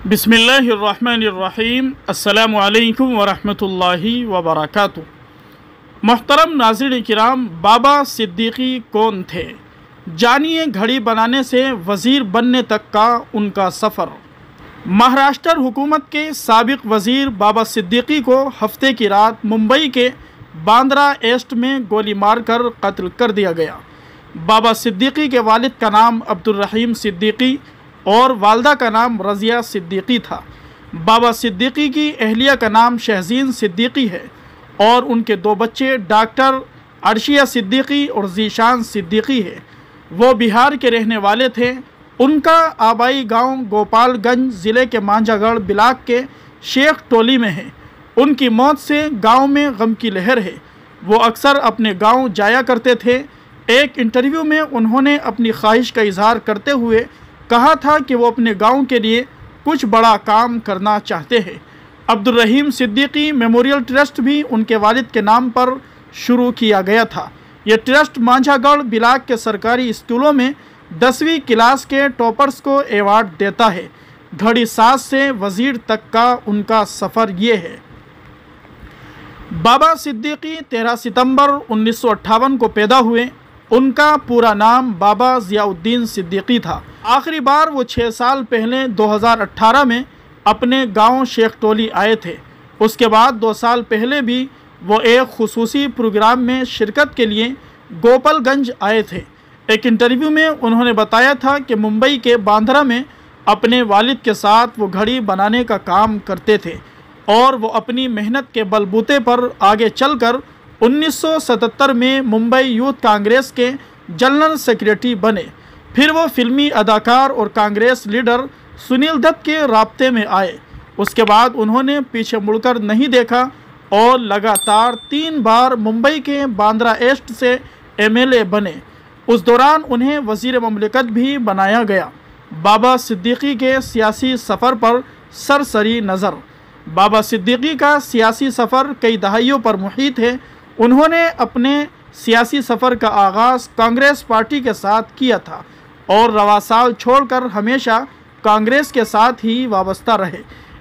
बिस्मिल्लाहिर्रहमानिर्रहीम। अस्सलामु अलैकुम वरहमतुल्लाहि वबरकातुहू। मोहतरम नाज़रीन किराम, बाबा सिद्दीकी कौन थे? जानिए घड़ी बनाने से वज़ीर बनने तक का उनका सफ़र। महाराष्ट्र हुकूमत के साबिक़ वज़ीर बाबा सिद्दीकी को हफ्ते की रात मुंबई के बांद्रा ईस्ट में गोली मारकर कत्ल कर दिया गया। बाबा सिद्दीकी के वालिद का नाम अब्दुल रहीम सिद्दीकी और वालदा का नाम रज़िया सिद्दीकी था। बाबा सिद्दीकी की अहलिया का नाम शहज़ीन सिद्दीकी है और उनके दो बच्चे डॉक्टर अर्शिया सिद्दीकी और ज़ीशान सिद्दीकी है। वो बिहार के रहने वाले थे। उनका आबाई गांव गोपालगंज ज़िले के मांझागढ़ ब्लॉक के शेख टोली में है। उनकी मौत से गांव में गम की लहर है। वो अक्सर अपने गांव जाया करते थे। एक इंटरव्यू में उन्होंने अपनी ख्वाहिश का इजहार करते हुए कहा था कि वो अपने गांव के लिए कुछ बड़ा काम करना चाहते हैं। अब्दुल रहीम सिद्दीकी मेमोरियल ट्रस्ट भी उनके वालिद के नाम पर शुरू किया गया था। यह ट्रस्ट मांझागढ़ ब्लॉक के सरकारी स्कूलों में 10वीं क्लास के टॉपर्स को अवार्ड देता है। घड़ी साज से वज़ीर तक का उनका सफ़र ये है। बाबा सिद्दीकी 13 सितंबर 1958 को पैदा हुए। उनका पूरा नाम बाबा ज़ियाउद्दीन सिद्दीकी था। आखिरी बार वो 6 साल पहले 2018 में अपने गांव शेख टोली आए थे। उसके बाद 2 साल पहले भी वो एक खुसूसी प्रोग्राम में शिरकत के लिए गोपालगंज आए थे। एक इंटरव्यू में उन्होंने बताया था कि मुंबई के बांद्रा में अपने वालिद के साथ वो घड़ी बनाने का काम करते थे और वो अपनी मेहनत के बलबूते पर आगे चलकर 1977 में मुंबई यूथ कांग्रेस के जनरल सेक्रेटरी बने। फिर वो फिल्मी अदाकार और कांग्रेस लीडर सुनील दत्त के राब्ते में आए। उसके बाद उन्होंने पीछे मुड़कर नहीं देखा और लगातार 3 बार मुंबई के बांद्रा ईस्ट से MLA बने। उस दौरान उन्हें वज़ीर ममलिकत भी बनाया गया। बाबा सिद्दीकी के सियासी सफ़र पर सरसरी नज़र। बाबा सिद्दीकी का सियासी सफ़र कई दहाइयों पर मुहित है। उन्होंने अपने सियासी सफ़र का आगाज़ कांग्रेस पार्टी के साथ किया था और रवा साल छोड़कर हमेशा कांग्रेस के साथ ही वाबस्ता रहे।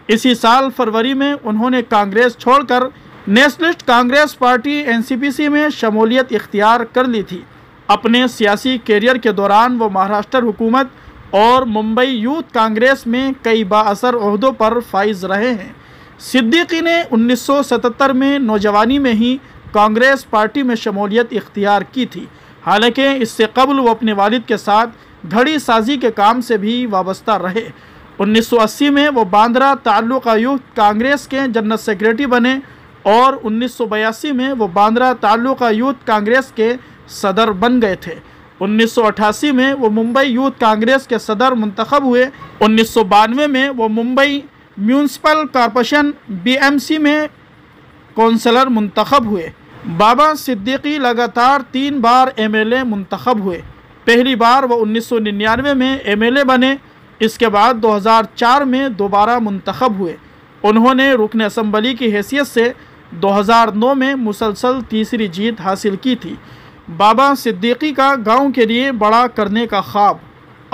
इसी साल फरवरी में उन्होंने कांग्रेस छोड़कर नेशनलिस्ट कांग्रेस पार्टी NCPC में शमूलियत इख्तियार कर ली थी। अपने सियासी कैरियर के दौरान वो महाराष्ट्र हुकूमत और मुंबई यूथ कांग्रेस में कई बाअसर ओहदों पर फाइज रहे हैं। सिद्दीकी ने 1977 में नौजवानी में ही कांग्रेस पार्टी में शमूलियत इख्तियार की थी। हालांकि इससे कबल वो अपने वालिद के साथ घड़ी साजी के काम से भी वाबस्ता रहे। 1980 में वो बांद्रा ताल्लुका यूथ कांग्रेस के जनरल सेक्रेटरी बने और 1982 में वो बांद्रा ताल्लुका यूथ कांग्रेस के सदर बन गए थे। 1988 में वो मुंबई यूथ कांग्रेस के सदर मुंतखब हुए। 1992 में वो मुंबई म्यूनसिपल कॉरपोरेशन BMC में कौंसलर मुंतखब हुए। बाबा सिद्दीकी लगातार 3 बार MLA मुंतखब हुए। पहली बार वो 1999 में MLA बने। इसके बाद 2004 में दोबारा मुंतखब हुए। उन्होंने रुकन असम्बली की हैसियत से 2009 में मुसलसल तीसरी जीत हासिल की थी। बाबा सिद्दीकी का गांव के लिए बड़ा करने का ख्वाब।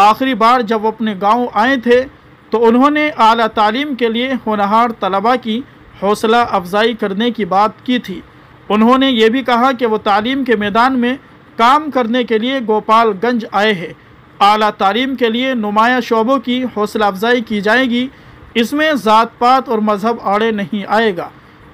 आखिरी बार जब वो अपने गांव आए थे तो उन्होंने आला तालीम के लिए होनहार तलबा की हौसला अफजाई करने की बात की थी। उन्होंने ये भी कहा कि वो तालीम के मैदान में काम करने के लिए गोपालगंज आए हैं। आला तालीम के लिए नुमाया शोबों की हौसला अफजाई की जाएगी। इसमें ज़ात पात और मज़हब आड़े नहीं आएगा।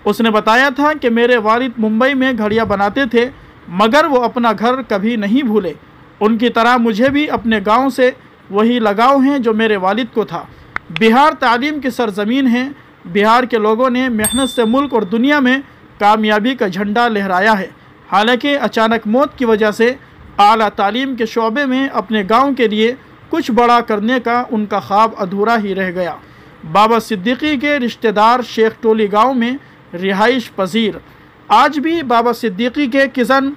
उसने बताया था कि मेरे वालिद मुंबई में घड़ियाँ बनाते थे मगर वो अपना घर कभी नहीं भूले। उनकी तरह मुझे भी अपने गांव से वही लगाव हैं जो मेरे वालिद को था। बिहार तालीम की सरजमीन है। बिहार के लोगों ने मेहनत से मुल्क और दुनिया में कामयाबी का झंडा लहराया है। हालांकि अचानक मौत की वजह से आला तालीम के शोबे में अपने गांव के लिए कुछ बड़ा करने का उनका ख्वाब अधूरा ही रह गया। बाबा सिद्दीकी के रिश्तेदार शेख टोली गांव में रिहाइश पजीर। आज भी बाबा सिद्दीकी के किसन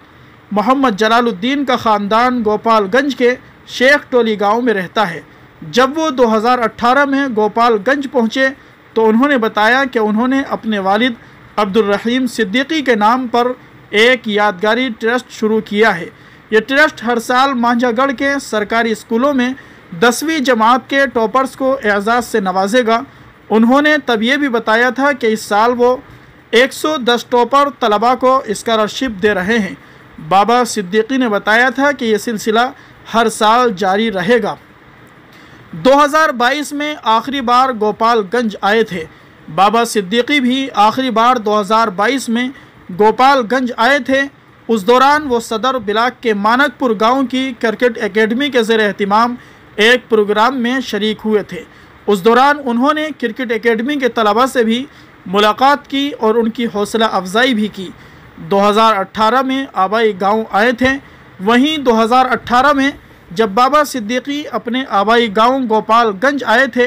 मोहम्मद जलालुद्दीन का ख़ानदान गोपालगंज के शेख टोली गांव में रहता है। जब वो 2018 में गोपालगंज पहुँचे तो उन्होंने बताया कि उन्होंने अपने वालिद अब्दुल रहीम सिद्दीकी के नाम पर एक यादगारी ट्रस्ट शुरू किया है। ये ट्रस्ट हर साल मांझागढ़ के सरकारी स्कूलों में 10वीं जमात के टॉपर्स को एजाज़ से नवाजेगा। उन्होंने तब ये भी बताया था कि इस साल वो 110 टॉपर तलबा को स्कॉलरशिप दे रहे हैं। बाबा सिद्दीकी ने बताया था कि ये सिलसिला हर साल जारी रहेगा। 2022 में आखिरी बार गोपालगंज आए थे। बाबा सिद्दीकी भी आखिरी बार 2022 में गोपालगंज आए थे। उस दौरान वो सदर ब्लॉक के मानकपुर गांव की क्रिकेट एकेडमी के ज़ेर एहतिमाम एक प्रोग्राम में शरीक हुए थे। उस दौरान उन्होंने क्रिकेट एकेडमी के तलबा से भी मुलाकात की और उनकी हौसला अफजाई भी की। 2018 में आबाई गांव आए थे। वहीं 2018 में जब बाबा सिद्दीकी अपने आबाई गांव गोपालगंज आए थे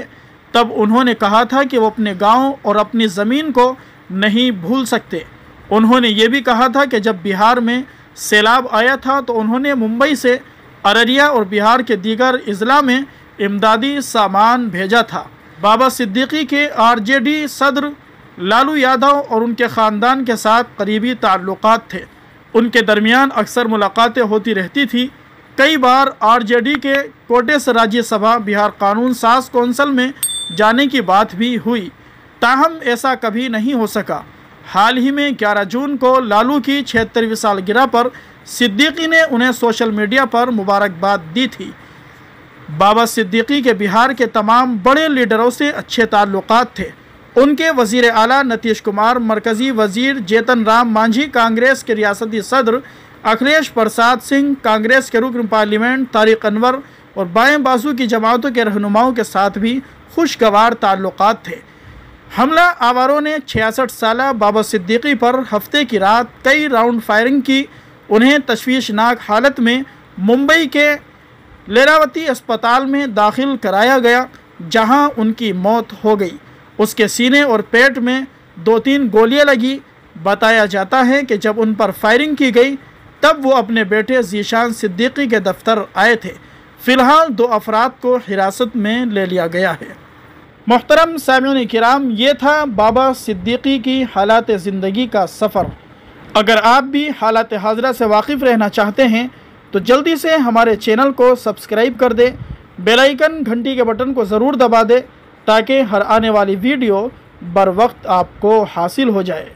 तब उन्होंने कहा था कि वो अपने गांव और अपनी ज़मीन को नहीं भूल सकते। उन्होंने ये भी कहा था कि जब बिहार में सैलाब आया था तो उन्होंने मुंबई से अररिया और बिहार के दीगर अजला में इमदादी सामान भेजा था। बाबा सिद्दीकी के आरजेडी सदर लालू यादव और उनके ख़ानदान के साथ करीबी ताल्लुकात थे। उनके दरमियान अक्सर मुलाकातें होती रहती थी। कई बार आरजेडी के कोटे से राज्यसभा बिहार कानून साज कौंसिल में जाने की बात भी हुई, ताहम ऐसा कभी नहीं हो सका। हाल ही में 11 जून को लालू की 76वीं सालगिरह पर सिद्दीकी ने उन्हें सोशल मीडिया पर मुबारकबाद दी थी। बाबा सिद्दीकी के बिहार के तमाम बड़े लीडरों से अच्छे ताल्लुकात थे। उनके वज़ीर आला नीतीश कुमार, मरकज़ी वज़ीर जेतन राम मांझी, कांग्रेस के रियासती सदर अखिलेश प्रसाद सिंह, कांग्रेस के रुकन पार्लियामेंट तारिक अनवर और बाएं बाजू की जमातों के रहनुमाओं के साथ भी खुशगवार ताल्लुकात थे। हमला आवारों ने 66 साला बाबा सिद्दीकी पर हफ्ते की रात कई राउंड फायरिंग की। उन्हें तशवीशनाक हालत में मुंबई के लीलावती अस्पताल में दाखिल कराया गया, जहां उनकी मौत हो गई। उसके सीने और पेट में 2-3 गोलियां लगी। बताया जाता है कि जब उन पर फायरिंग की गई तब वो अपने बेटे ज़ीशान सिद्दीकी के दफ्तर आए थे। फ़िलहाल 2 अफराद को हिरासत में ले लिया गया है। मोहतरम सामिऊन किराम, ये था बाबा सिद्दीकी की हालात ज़िंदगी का सफ़र। अगर आप भी हालात हाज़िरा से वाकिफ़ रहना चाहते हैं तो जल्दी से हमारे चैनल को सब्सक्राइब कर दें, बेल आइकन घंटी के बटन को ज़रूर दबा दें ताकि हर आने वाली वीडियो बर वक्त आपको हासिल हो जाए।